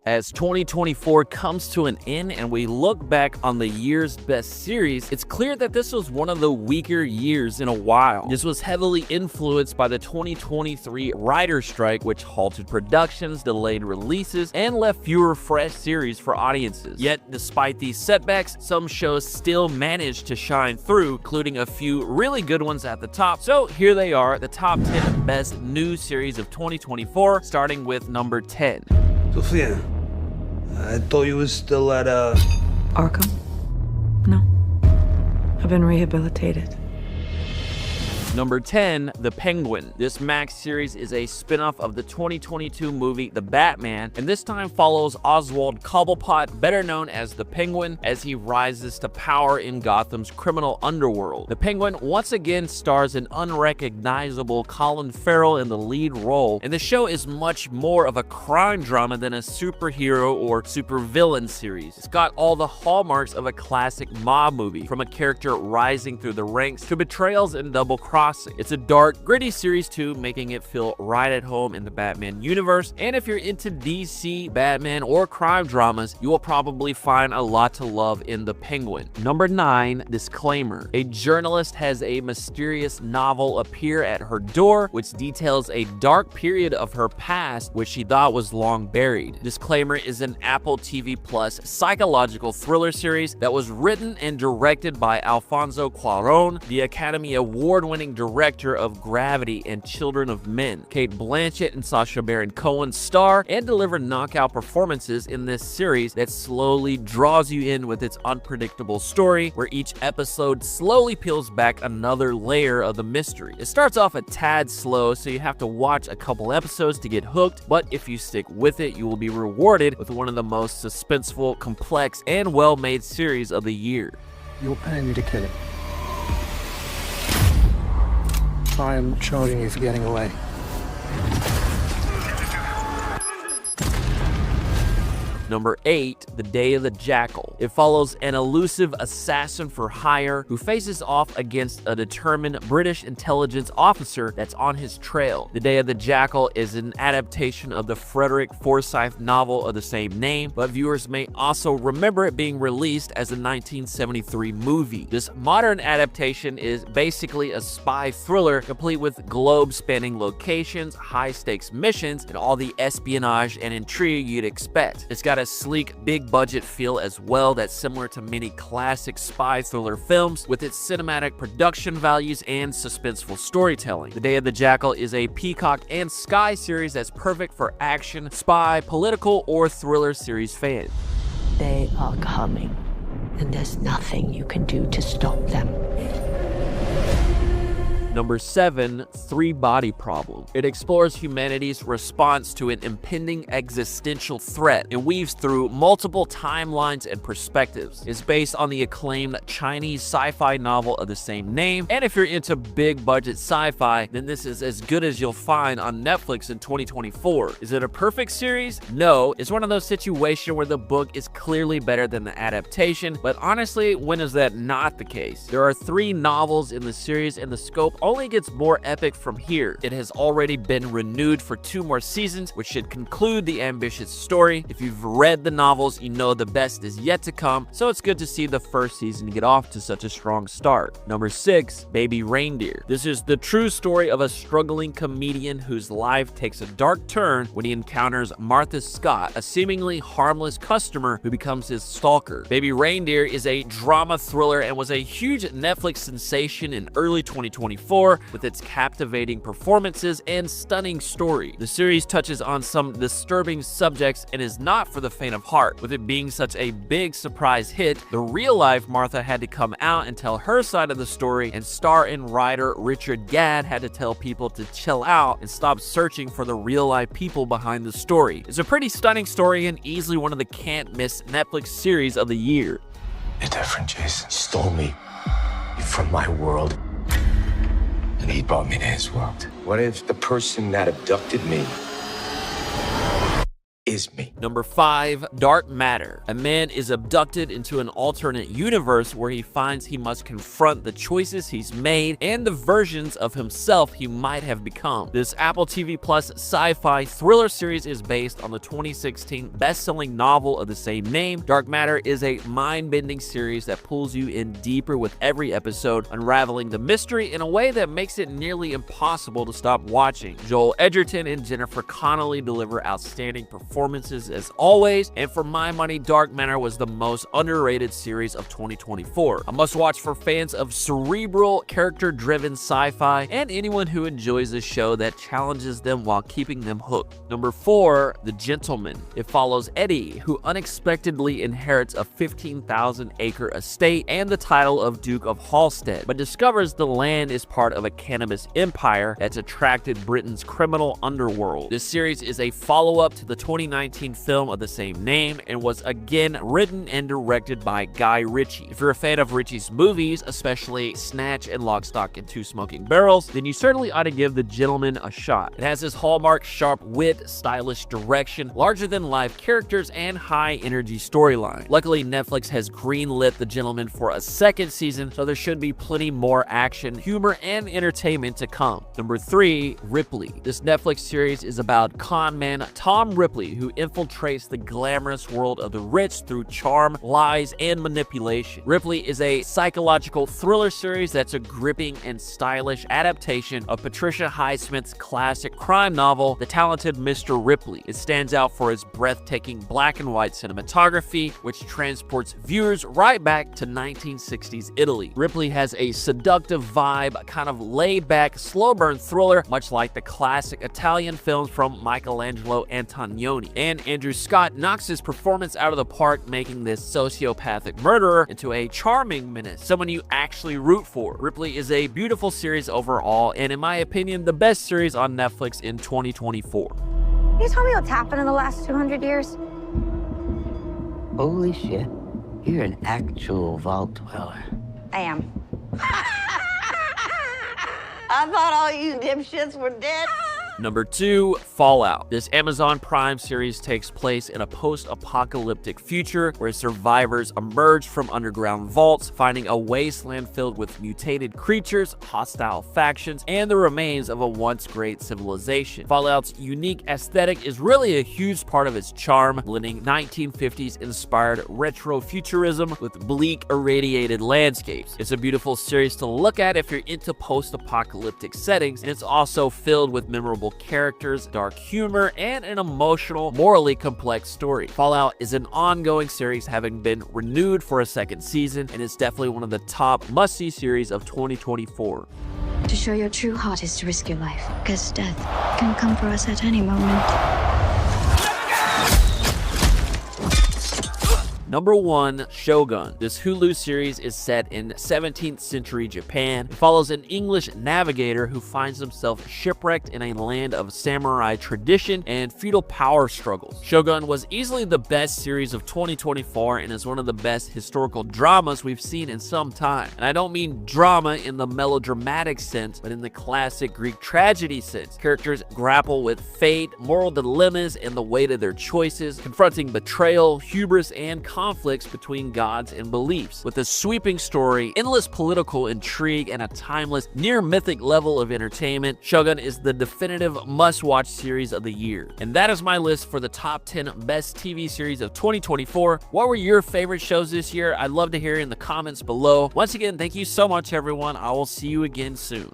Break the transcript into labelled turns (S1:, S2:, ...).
S1: As 2024 comes to an end and we look back on the year's best series, it's clear that this was one of the weaker years in a while. This was heavily influenced by the 2023 writer's strike, which halted productions, delayed releases, and left fewer fresh series for audiences. Yet, despite these setbacks, some shows still managed to shine through, including a few really good ones at the top. So here they are, the top 10 best new series of 2024, starting with number 10.
S2: Sophia, I thought you were still at,
S3: Arkham? No. I've been rehabilitated.
S1: Number 10, The Penguin. This Max series is a spin-off of the 2022 movie The Batman, and this time follows Oswald Cobblepot, better known as the Penguin, as he rises to power in Gotham's criminal underworld. The Penguin once again stars an unrecognizable Colin Farrell in the lead role, and the show is much more of a crime drama than a superhero or supervillain series. It's got all the hallmarks of a classic mob movie, from a character rising through the ranks to betrayals and double crossing. It's a dark, gritty series too, making it feel right at home in the Batman universe. And if you're into DC, Batman, or crime dramas, you will probably find a lot to love in The Penguin. Number 9, Disclaimer. A journalist has a mysterious novel appear at her door, which details a dark period of her past, which she thought was long buried. Disclaimer is an Apple TV Plus psychological thriller series that was written and directed by Alfonso Cuarón, the Academy Award-winning director of Gravity and Children of Men. Cate Blanchett and Sacha Baron Cohen star and deliver knockout performances in this series that slowly draws you in with its unpredictable story, where each episode slowly peels back another layer of the mystery. It starts off a tad slow, so you have to watch a couple episodes to get hooked, but if you stick with it, you will be rewarded with one of the most suspenseful, complex, and well-made series of the year.
S4: You're paying me to kill him. I am charging you for getting away.
S1: Number 8, The Day of the Jackal. It follows an elusive assassin for hire who faces off against a determined British intelligence officer that's on his trail. The Day of the Jackal is an adaptation of the Frederick Forsyth novel of the same name, but viewers may also remember it being released as a 1973 movie. This modern adaptation is basically a spy thriller complete with globe-spanning locations, high-stakes missions, and all the espionage and intrigue you'd expect. It's got a sleek, big-budget feel as well that's similar to many classic spy thriller films, with its cinematic production values and suspenseful storytelling. The Day of the Jackal is a Peacock and Sky series that's perfect for action, spy, political, or thriller series fans.
S5: They are coming, and there's nothing you can do to stop them.
S1: Number 7, Three Body Problem. It explores humanity's response to an impending existential threat and weaves through multiple timelines and perspectives. It's based on the acclaimed Chinese sci-fi novel of the same name, and if you're into big-budget sci-fi, then this is as good as you'll find on Netflix in 2024. Is it a perfect series? No, it's one of those situations where the book is clearly better than the adaptation, but honestly, when is that not the case? There are 3 novels in the series, and the scope only gets more epic from here. It has already been renewed for 2 more seasons, which should conclude the ambitious story. If you've read the novels, you know the best is yet to come, so it's good to see the first season get off to such a strong start. Number 6, Baby Reindeer. This is the true story of a struggling comedian whose life takes a dark turn when he encounters Martha Scott, a seemingly harmless customer who becomes his stalker. Baby Reindeer is a drama thriller and was a huge Netflix sensation in early 2024 with its captivating performances and stunning story. The series touches on some disturbing subjects and is not for the faint of heart. With it being such a big surprise hit, the real-life Martha had to come out and tell her side of the story, and star and writer Richard Gadd had to tell people to chill out and stop searching for the real-life people behind the story. It's a pretty stunning story and easily one of the can't-miss Netflix series of the year.
S6: You're different, Jason. You stole me. You're from my world. And he brought me to his world. What if the person that abducted me is raised me.
S1: Number 5, Dark Matter. A man is abducted into an alternate universe where he finds he must confront the choices he's made and the versions of himself he might have become. This Apple TV Plus sci-fi thriller series is based on the 2016 best-selling novel of the same name. Dark Matter is a mind-bending series that pulls you in deeper with every episode, unraveling the mystery in a way that makes it nearly impossible to stop watching. Joel Edgerton and Jennifer Connelly deliver outstanding performances as always, and for my money, Dark Matter was the most underrated series of 2024. A must-watch for fans of cerebral, character-driven sci-fi and anyone who enjoys a show that challenges them while keeping them hooked. Number 4, The Gentleman. It follows Eddie, who unexpectedly inherits a 15,000-acre estate and the title of Duke of Halstead, but discovers the land is part of a cannabis empire that's attracted Britain's criminal underworld. This series is a follow-up to the 2019 film of the same name and was again written and directed by Guy Ritchie. If you're a fan of Ritchie's movies, especially Snatch and Lock, Stock, and Two Smoking Barrels, then you certainly ought to give The Gentleman a shot. It has this hallmark sharp wit, stylish direction, larger-than-life characters, and high-energy storyline. Luckily, Netflix has greenlit The Gentleman for a second season, so there should be plenty more action, humor, and entertainment to come. Number 3, Ripley. This Netflix series is about con man Tom Ripley, who infiltrates the glamorous world of the rich through charm, lies, and manipulation. Ripley is a psychological thriller series that's a gripping and stylish adaptation of Patricia Highsmith's classic crime novel, The Talented Mr. Ripley. It stands out for its breathtaking black and white cinematography, which transports viewers right back to 1960s Italy. Ripley has a seductive vibe, kind of laid-back, slow-burn thriller, much like the classic Italian films from Michelangelo Antonioni. And Andrew Scott knocks his performance out of the park, making this sociopathic murderer into a charming menace, someone you actually root for. Ripley is a beautiful series overall, and in my opinion, the best series on Netflix in 2024.
S7: Can you tell me what's happened in the last 200 years?
S5: Holy shit. You're an actual vault dweller.
S7: I am. I thought all you dipshits were dead.
S1: Number 2, Fallout. This Amazon Prime series takes place in a post-apocalyptic future where survivors emerge from underground vaults, finding a wasteland filled with mutated creatures, hostile factions, and the remains of a once great civilization. Fallout's unique aesthetic is really a huge part of its charm, blending 1950s-inspired retro-futurism with bleak, irradiated landscapes. It's a beautiful series to look at if you're into post-apocalyptic settings, and it's also filled with memorable characters, dark humor, and an emotional, morally complex story. Fallout is an ongoing series, having been renewed for a second season, and it's definitely one of the top must-see series of 2024.
S8: To show your true heart is to risk your life, because death can come for us at any moment.
S1: Number 1, Shogun. This Hulu series is set in 17th century Japan. It follows an English navigator who finds himself shipwrecked in a land of samurai tradition and feudal power struggles. Shogun was easily the best series of 2024 and is one of the best historical dramas we've seen in some time. And I don't mean drama in the melodramatic sense, but in the classic Greek tragedy sense. Characters grapple with fate, moral dilemmas, and the weight of their choices, confronting betrayal, hubris, and conflicts between gods and beliefs. With a sweeping story, endless political intrigue, and a timeless, near-mythic level of entertainment, Shogun is the definitive must-watch series of the year. And that is my list for the top 10 best TV series of 2024. What were your favorite shows this year? I'd love to hear in the comments below. Once again, thank you so much, everyone. I will see you again soon.